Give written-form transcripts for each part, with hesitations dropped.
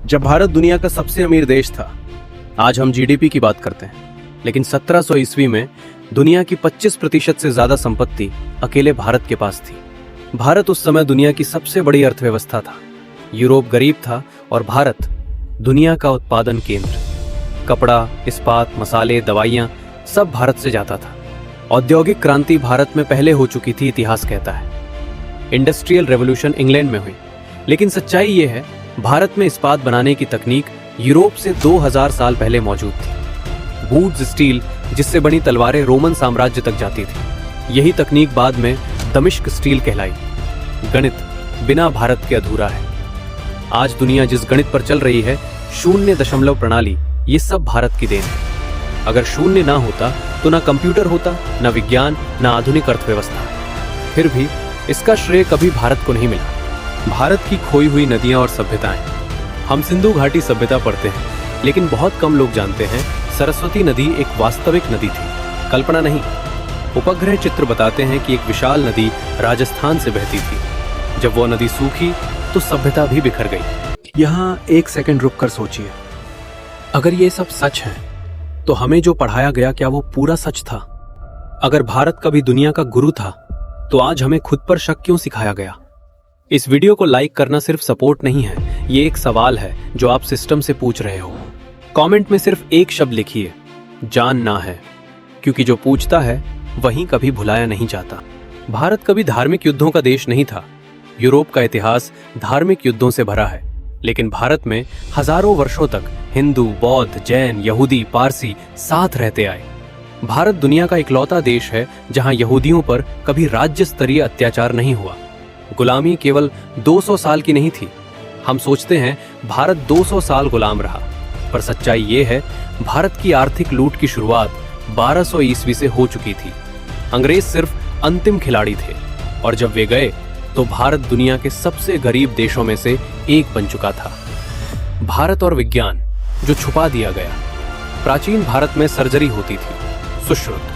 जब भारत दुनिया का सबसे अमीर देश था। आज हम जीडीपी की बात करते हैं, लेकिन 1700 ईस्वी में दुनिया की 25% से ज्यादा संपत्ति अकेले भारत के पास थी। भारत उस समय दुनिया की सबसे बड़ी अर्थव्यवस्था था। यूरोप गरीब था और भारत दुनिया का उत्पादन केंद्र। कपड़ा, इस्पात, मसाले, दवाइयां सब भारत से जाता था। औद्योगिक क्रांति भारत में पहले हो चुकी थी, इतिहास कहता है। इंडस्ट्रियल रेवोल्यूशन इंग्लैंड में हुई, लेकिन सच्चाई यह है भारत में इस्पात बनाने की तकनीक यूरोप से 2000 साल पहले मौजूद थी। वुड्स स्टील, जिससे बनी तलवारें रोमन साम्राज्य तक जाती थी। यही तकनीक बाद में दमिश्क स्टील कहलाई। गणित बिना भारत के अधूरा है। आज दुनिया जिस गणित पर चल रही है, शून्य दशमलव प्रणाली, ये सब भारत की देन है। अगर शून्य ना होता तो ना कंप्यूटर होता, ना विज्ञान, ना आधुनिक अर्थव्यवस्था। फिर भी इसका श्रेय कभी भारत को नहीं मिला। भारत की खोई हुई नदियां और सभ्यताएं। हम सिंधु घाटी सभ्यता पढ़ते हैं, लेकिन बहुत कम लोग जानते हैं सरस्वती नदी एक वास्तविक नदी थी, कल्पना नहीं। उपग्रह चित्र बताते हैं कि एक विशाल नदी राजस्थान से बहती थी। जब वो नदी सूखी तो सभ्यता भी बिखर गई। यहाँ एक सेकंड रुककर सोचिए, अगर ये सब सच है तो हमें जो पढ़ाया गया, क्या वो पूरा सच था? अगर भारत कभी दुनिया का गुरु था तो आज हमें खुद पर शक क्यों सिखाया गया? इस वीडियो को लाइक करना सिर्फ सपोर्ट नहीं है, ये एक सवाल है जो आप सिस्टम से पूछ रहे हो। कमेंट में सिर्फ एक शब्द लिखिए, जानना है, क्योंकि जो पूछता है वही कभी भुलाया नहीं जाता। भारत कभी धार्मिक युद्धों का देश नहीं था। यूरोप का इतिहास धार्मिक युद्धों से भरा है, लेकिन भारत में हजारों वर्षों तक हिंदू, बौद्ध, जैन, यहूदी, पारसी साथ रहते आए। भारत दुनिया का इकलौता देश है जहां यहूदियों पर कभी राज्य स्तरीय अत्याचार नहीं हुआ। गुलामी केवल 200 साल की नहीं थी। हम सोचते हैं भारत 200 साल गुलाम रहा, पर सच्चाई ये है भारत की आर्थिक लूट की शुरुआत 1200 ईस्वी से हो चुकी थी। अंग्रेज सिर्फ अंतिम खिलाड़ी थे, और जब वे गए तो भारत दुनिया के सबसे गरीब देशों में से एक बन चुका था। भारत और विज्ञान जो छुपा दिया गया। प्राचीन भारत में सर्जरी होती थी, सुश्रुत।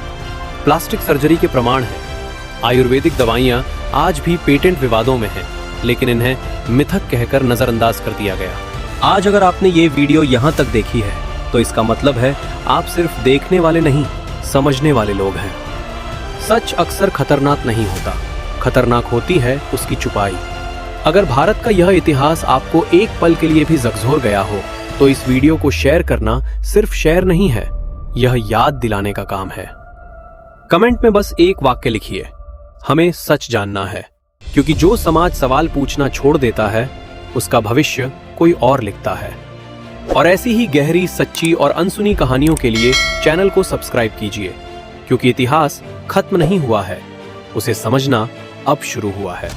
प्लास्टिक सर्जरी के प्रमाण हैं। आयुर्वेदिक दवाइयां आज भी पेटेंट विवादों में हैं, लेकिन इन्हें मिथक कहकर नजरअंदाज कर दिया गया। आज अगर आपने ये वीडियो यहां तक देखी है तो इसका मतलब है आप सिर्फ देखने वाले नहीं, समझने वाले लोग हैं। सच अक्सर खतरनाक नहीं होता, खतरनाक होती है उसकी छुपाई। अगर भारत का यह इतिहास आपको एक पल के लिए भी झकझोर गया हो तो इस वीडियो को शेयर करना सिर्फ शेयर नहीं है, यह याद दिलाने का काम है। कमेंट में बस एक वाक्य लिखिए, हमें सच जानना है, क्योंकि जो समाज सवाल पूछना छोड़ देता है उसका भविष्य कोई और लिखता है। और ऐसी ही गहरी, सच्ची और अनसुनी कहानियों के लिए चैनल को सब्सक्राइब कीजिए, क्योंकि इतिहास खत्म नहीं हुआ है, उसे समझना अब शुरू हुआ है।